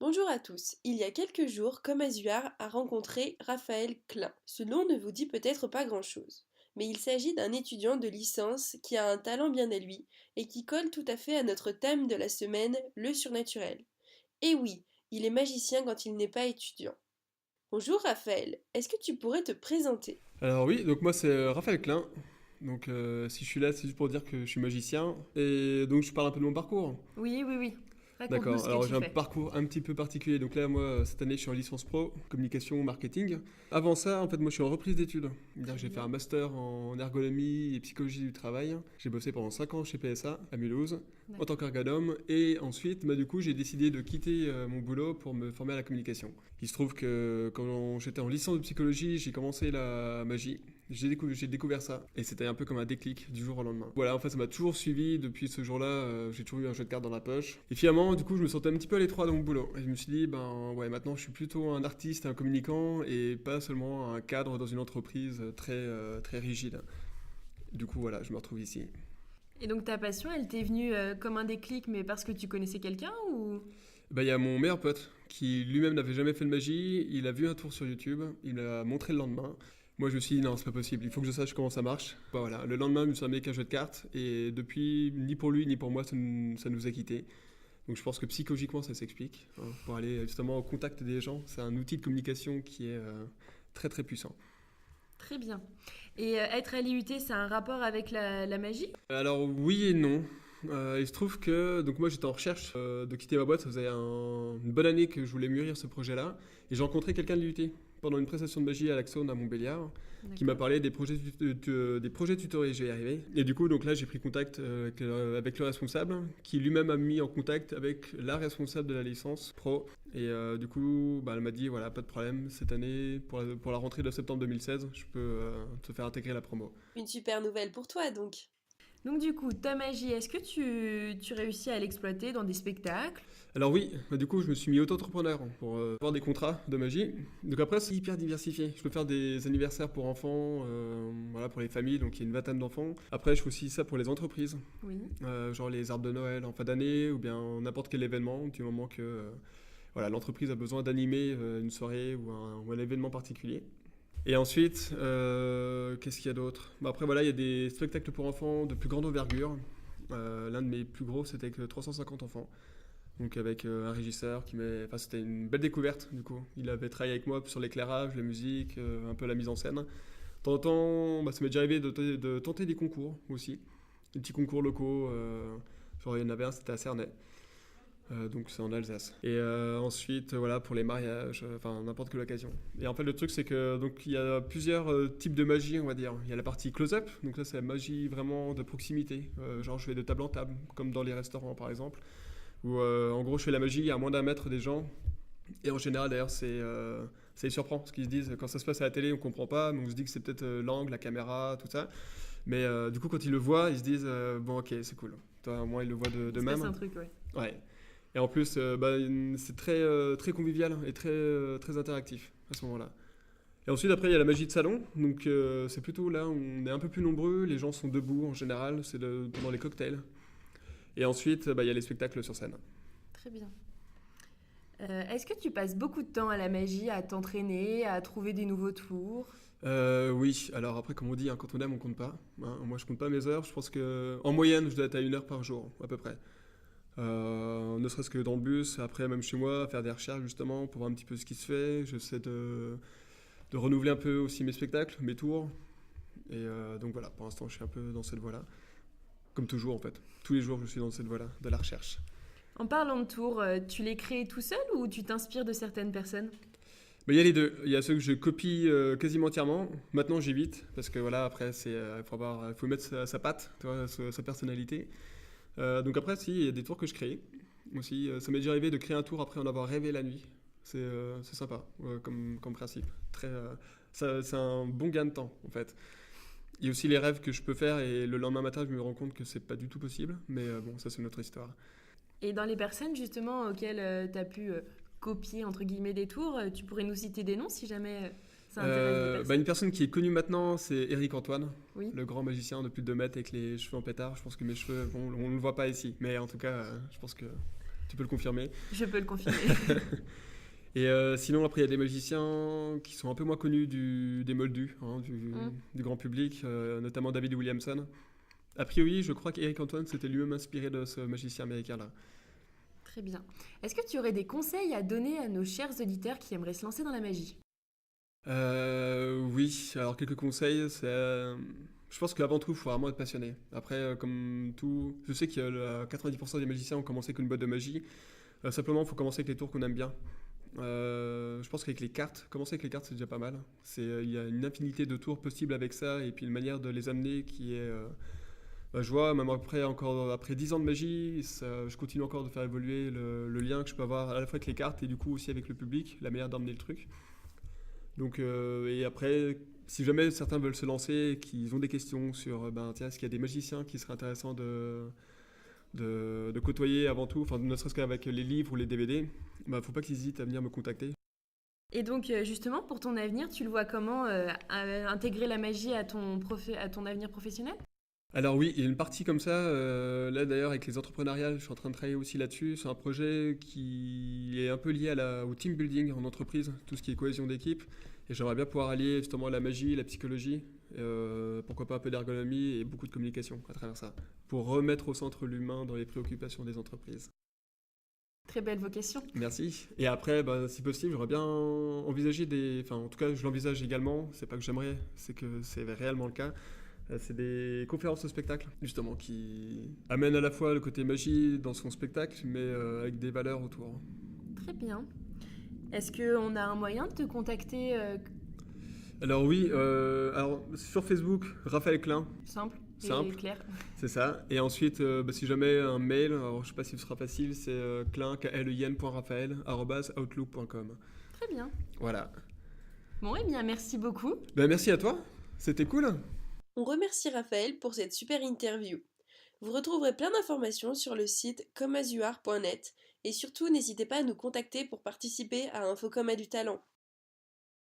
Bonjour à tous. Il y a quelques jours, Comme Azuard a rencontré Raphaël Klein. Ce nom ne vous dit peut-être pas grand-chose, mais il s'agit d'un étudiant de licence qui a un talent bien à lui et qui colle tout à fait à notre thème de la semaine, le surnaturel. Et oui, il est magicien quand il n'est pas étudiant. Bonjour Raphaël, est-ce que tu pourrais te présenter? Alors oui, donc moi c'est Raphaël Klein. Donc si je suis là, c'est juste pour dire que je suis magicien. Et donc je parle un peu de mon parcours. Oui, oui, oui. Raconte-nous D'accord, ce que alors tu j'ai un fais. parcours un petit peu particulier. Donc là, moi, cette année, je suis en licence pro, communication, marketing. Avant ça, en fait, moi, je suis en reprise d'études. C'est-à-dire Très que j'ai fait un bien. master en ergonomie et psychologie du travail. J'ai bossé pendant 5 ans chez PSA, à Mulhouse, en tant D'accord. qu'ergonome. Et ensuite, du coup, j'ai décidé de quitter mon boulot pour me former à la communication. Il se trouve que quand j'étais en licence de psychologie, j'ai commencé la magie. J'ai découvert ça. Et c'était un peu comme un déclic du jour au lendemain. Voilà, en fait, ça m'a toujours suivi depuis ce jour-là. J'ai toujours eu un jeu de cartes dans la poche. Et finalement, du coup, je me sentais un petit peu à l'étroit dans mon boulot. Et je me suis dit, ben ouais, maintenant, je suis plutôt un artiste, un communicant et pas seulement un cadre dans une entreprise très rigide. Du coup, voilà, je me retrouve ici. Et donc ta passion, elle t'est venue comme un déclic, mais parce que tu connaissais quelqu'un ou... Ben, il y a mon meilleur pote qui lui-même n'avait jamais fait de magie. Il a vu un tour sur YouTube. Il m'a montré le lendemain. Moi, je me suis dit, non, c'est pas possible. Il faut que je sache comment ça marche. Bah, voilà. Le lendemain, je me suis remis avec un jeu de cartes. Et depuis, ni pour lui, ni pour moi, ça nous a quittés. Donc je pense que psychologiquement ça s'explique, hein, pour aller justement au contact des gens. C'est un outil de communication qui est très très puissant. Très bien. Et être à l'IUT, c'est un rapport avec la magie? Alors oui et non. Il se trouve que donc moi j'étais en recherche de quitter ma boîte. Ça faisait une bonne année que je voulais mûrir ce projet-là. Et j'ai rencontré quelqu'un de l'UT pendant une prestation de magie à l'Axone à Montbéliard qui m'a D'accord. parlé des projets tutoriels. J'ai arrivé. Et du coup donc là j'ai pris contact avec le responsable qui lui-même a mis en contact avec la responsable de la licence pro. Et du coup bah, elle m'a dit voilà pas de problème cette année pour la rentrée de septembre 2016 je peux te faire intégrer la promo. Une super nouvelle pour toi donc. Donc du coup, ta magie, est-ce que tu réussis à l'exploiter dans des spectacles? Alors oui, du coup je me suis mis auto-entrepreneur pour avoir des contrats de magie. Donc après c'est hyper diversifié. Je peux faire des anniversaires pour enfants, voilà pour les familles, donc il y a une vingtaine d'enfants. Après je fais aussi ça pour les entreprises, Oui. genre les arbres de Noël en fin d'année ou bien n'importe quel événement du moment que voilà, l'entreprise a besoin d'animer une soirée ou un événement particulier. Et ensuite, qu'est-ce qu'il y a d'autre? Bah, après voilà, il y a des spectacles pour enfants de plus grande envergure. L'un de mes plus gros c'était avec 350 enfants. Donc avec un régisseur qui m'a... Enfin c'était une belle découverte du coup. Il avait travaillé avec moi sur l'éclairage, la musique, un peu la mise en scène. De temps en temps, bah, ça m'est déjà arrivé de tenter des concours aussi. Des petits concours locaux. Genre il y en avait un, c'était à Cernay. Donc c'est en Alsace. Et ensuite, voilà, pour les mariages, enfin n'importe quelle occasion. Et en fait, le truc, c'est que donc il y a plusieurs types de magie, on va dire. Il y a la partie close-up, donc là, c'est la magie vraiment de proximité. Genre, je vais de table en table, comme dans les restaurants, par exemple. Où en gros, je fais la magie à moins d'un mètre des gens. Et en général, d'ailleurs, ça les surprend. Parce qu'ils se disent, quand ça se passe à la télé, on comprend pas, mais on se dit que c'est peut-être l'angle, la caméra, tout ça. Mais du coup, quand ils le voient, ils se disent, bon, ok, c'est cool. Toi, au moins, ils le voient Il de se passe même. un truc, ouais. Ouais. Et en plus, bah, c'est très convivial et très interactif à ce moment-là. Et ensuite, après, il y a la magie de salon. Donc, c'est plutôt là où on est un peu plus nombreux. Les gens sont debout en général. C'est pendant les cocktails. Et ensuite, bah, il y a les spectacles sur scène. Très bien. Est-ce que tu passes beaucoup de temps à la magie, à t'entraîner, à trouver des nouveaux tours? Oui, alors après, comme on dit, hein, quand on aime, on compte pas. Hein. Moi, je compte pas mes heures. Je pense que en moyenne, je dois être à 1 heure par jour, à peu près. Ne serait-ce que dans le bus, après même chez moi, faire des recherches justement pour voir un petit peu ce qui se fait. J'essaie de renouveler un peu aussi mes spectacles, mes tours. Et donc voilà, pour l'instant, je suis un peu dans cette voie-là. Comme toujours en fait. Tous les jours, je suis dans cette voie-là, de la recherche. En parlant de tours, tu les crées tout seul ou tu t'inspires de certaines personnes? Mais il y a les deux. Il y a ceux que je copie quasiment entièrement. Maintenant, j'évite parce que voilà, après, faut mettre sa patte, tu vois, sa personnalité. Donc après, si, il y a des tours que je crée aussi. Ça m'est déjà arrivé de créer un tour après en avoir rêvé la nuit. C'est sympa comme principe. C'est un bon gain de temps en fait. Il y a aussi les rêves que je peux faire et le lendemain matin, je me rends compte que c'est pas du tout possible. Mais bon, ça c'est une autre histoire. Et dans les personnes justement auxquelles tu as pu copier entre guillemets des tours, tu pourrais nous citer des noms si jamais ça intéresse des Bah, une personnes? personne qui est connue maintenant, c'est Eric Antoine, Oui. le grand magicien de plus de 2 mètres avec les cheveux en pétard. Je pense que mes cheveux, bon, on ne le voit pas ici, mais en tout cas, je pense que Tu peux le confirmer. Je peux le confirmer. Et sinon, après, il y a des magiciens qui sont un peu moins connus des moldus, hein, du grand public, notamment David Williamson. A priori, je crois qu'Eric Antoine s'était lui-même inspiré de ce magicien américain-là. Très bien. Est-ce que tu aurais des conseils à donner à nos chers auditeurs qui aimeraient se lancer dans la magie? Oui, alors quelques conseils, je pense qu'avant tout, il faut vraiment être passionné. Après, comme tout, je sais que 90% des magiciens ont commencé avec une boîte de magie. Simplement, il faut commencer avec les tours qu'on aime bien. Je pense qu'avec les cartes, commencer avec les cartes, c'est déjà pas mal. Il y a une infinité de tours possibles avec ça, et puis une manière de les amener qui est... je vois, même après 10 ans de magie, je continue encore de faire évoluer le lien que je peux avoir à la fois avec les cartes et du coup aussi avec le public, la manière d'emmener le truc. Donc, et après, si jamais certains veulent se lancer et qu'ils ont des questions sur, tiens, est-ce qu'il y a des magiciens qui seraient intéressants de côtoyer avant tout, enfin, ne serait-ce qu'avec les livres ou les DVD, faut pas qu'ils hésitent à venir me contacter. Et donc, justement, pour ton avenir, tu le vois comment intégrer la magie à ton avenir professionnel? Alors oui, il y a une partie comme ça. Là d'ailleurs, avec les entrepreneuriales, je suis en train de travailler aussi là-dessus. C'est un projet qui est un peu lié au team building en entreprise, tout ce qui est cohésion d'équipe. Et j'aimerais bien pouvoir allier justement la magie, la psychologie, pourquoi pas un peu d'ergonomie et beaucoup de communication à travers ça, pour remettre au centre l'humain dans les préoccupations des entreprises. Très belle vocation. Merci. Et après, si possible, j'aurais bien envisagé enfin en tout cas, je l'envisage également. C'est pas que j'aimerais, c'est que c'est réellement le cas. C'est des conférences de spectacle, justement, qui amènent à la fois le côté magie dans son spectacle, mais avec des valeurs autour. Très bien. Est-ce qu'on a un moyen de te contacter Alors oui, sur Facebook, Raphaël Klein. Simple Simple. et clair. C'est ça. Et ensuite, si jamais un mail, alors je sais pas si ce sera facile, c'est klein.raphaël@outlook.com. Très bien. Voilà. Bon, eh bien, merci beaucoup. Merci à toi. C'était cool. On remercie Raphaël pour cette super interview. Vous retrouverez plein d'informations sur le site comeasuart.net et surtout n'hésitez pas à nous contacter pour participer à Infocom a du talent.